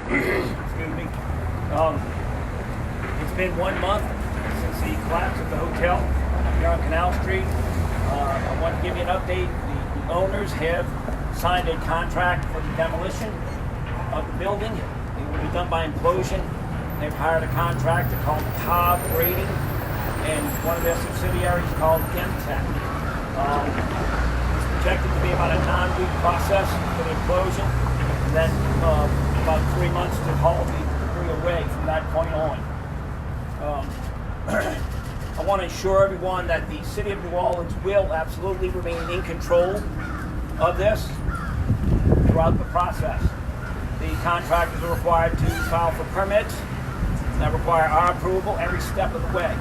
Excuse me. It's been 1 month since the collapse of the hotel here on Canal Street. I want to give you an update. The owners have signed a contract for the demolition of the building. It will be done by implosion. They've hired a contractor called Cobb Grading and one of their subsidiaries called Gemtech. It's projected to be about a 9-week process for the implosion, and then about 3 months to haul the debris away from that point on. I want to assure everyone that the City of New Orleans will absolutely remain in control of this throughout the process. The contractors are required to file for permits that require our approval every step of the way.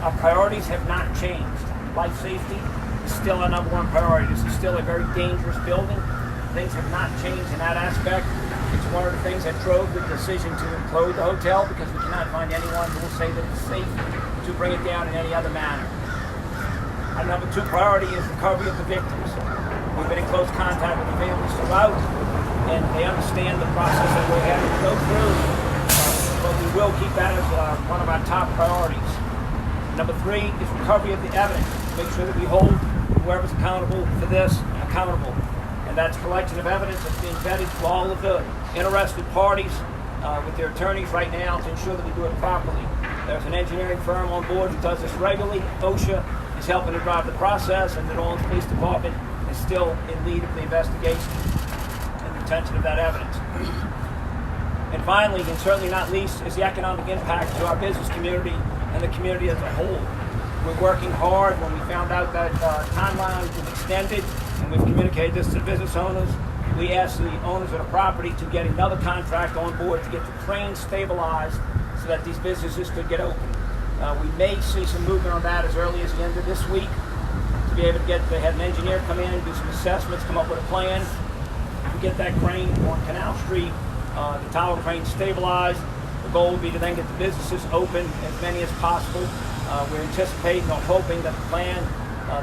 Our priorities have not changed. Life safety is still our #1 priority. This is still a very dangerous building. Things have not changed in that aspect. It's one of the things that drove the decision to implode the hotel, because we cannot find anyone who will say that it's safe to bring it down in any other manner. Our #2 priority is recovery of the victims. We've been in close contact with the families throughout, and they understand the process that we're having to go through, but we will keep that as one of our top priorities. #3 is recovery of the evidence. Make sure that we hold whoever's accountable for this accountable. And that's collection of evidence that's being vetted to all of the interested parties with their attorneys right now to ensure that we do it properly. There's an engineering firm on board who does this regularly. OSHA is helping to drive the process, and the New Orleans Police Department is still in lead of the investigation and retention of that evidence. And finally, and certainly not least, is the economic impact to our business community and the community as a whole. We're working hard. When we found out that timeline was extended, and we've communicated this to the business owners, we asked the owners of the property to get another contract on board to get the crane stabilized so that these businesses could get open. We may see some movement on that as early as the end of this week to be able to they had an engineer come in, do some assessments, come up with a plan to get that crane on Canal Street, the tower crane stabilized. The goal would be to then get the businesses open, as many as possible. We're anticipating or hoping that the plan,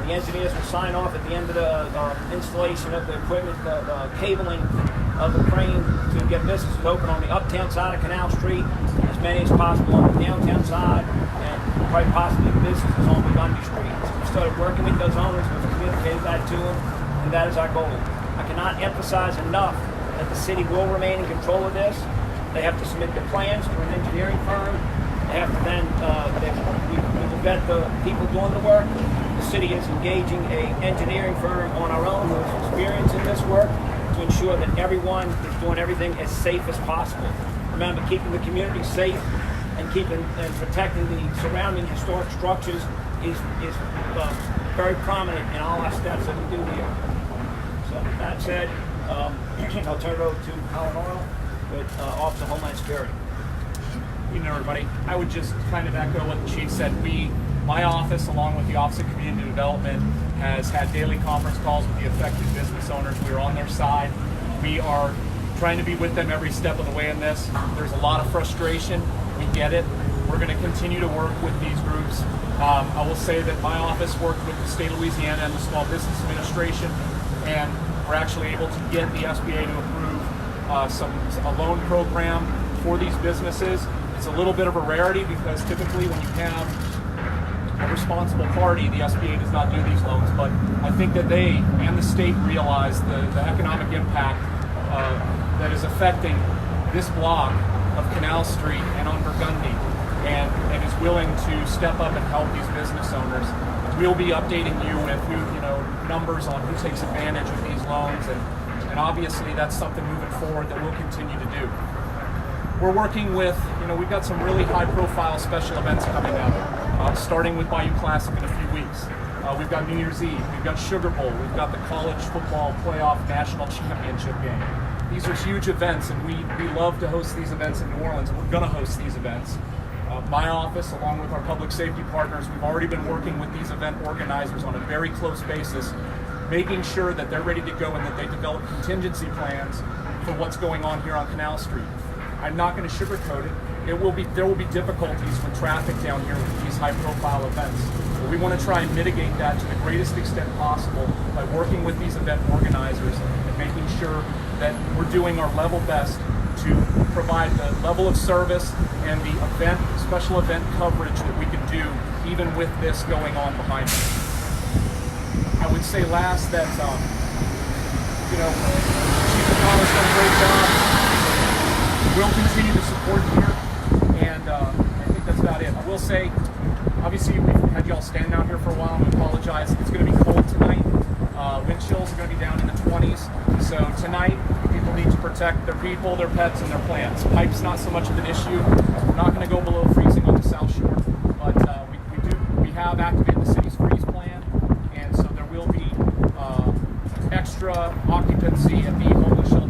the engineers will sign off at the end of the installation of the equipment, the cabling of the crane to get businesses open on the uptown side of Canal Street, as many as possible on the downtown side, and quite possibly the businesses on Burgundy Street. So we started working with those owners, we've communicated that to them, and that is our goal. I cannot emphasize enough that the city will remain in control of this. They have to submit their plans to an engineering firm. They have to then, we will vet the people doing the work. The city is engaging an engineering firm on our own who has experience in this work to ensure that everyone is doing everything as safe as possible. Remember, keeping the community safe and protecting the surrounding historic structures is very prominent in all our steps that we do here. So with that said, I'll turn it over to Colin Oil with Office of Homeland Security. Good evening, everybody. I would just kind of echo what the chief said. My office, along with the Office of Community Development, has had daily conference calls with the affected business owners. We are on their side. We are trying to be with them every step of the way in this. There's a lot of frustration. We get it. We're going to continue to work with these groups. I will say that my office worked with the state of Louisiana and the Small Business Administration, and we're actually able to get the SBA to approve a loan program for these businesses. It's a little bit of a rarity because typically when you have a responsible party, the SBA does not do these loans, but I think that they and the state realize the economic impact that is affecting this block of Canal Street and on Burgundy, and is willing to step up and help these business owners. We'll be updating you with numbers on who takes advantage of these loans, and obviously that's something moving forward that we'll continue to do. We're working with, we've got some really high-profile special events coming up, starting with Bayou Classic in a few weeks. We've got New Year's Eve, we've got Sugar Bowl, we've got the College Football Playoff National Championship game. These are huge events, and we love to host these events in New Orleans, and we're going to host these events. My office, along with our public safety partners, we've already been working with these event organizers on a very close basis, making sure that they're ready to go and that they develop contingency plans for what's going on here on Canal Street. I'm not going to sugarcoat it. There will be difficulties with traffic down here with these high-profile events. But we want to try and mitigate that to the greatest extent possible by working with these event organizers and making sure that we're doing our level best to provide the level of service and the special event coverage that we can do even with this going on behind us. I would say last that, Chief O'Connor's done a great job. We'll continue to support here, and I think that's about it. I will say, obviously, we've had y'all stand out here for a while, and we apologize. It's going to be cold tonight. Wind chills are going to be down in the 20s. So tonight, people need to protect their people, their pets, and their plants. Pipe's not so much of an issue. We're not going to go below freezing on the South Shore, but we have activated the city's freeze plan, and so there will be extra occupancy at the homeless shelter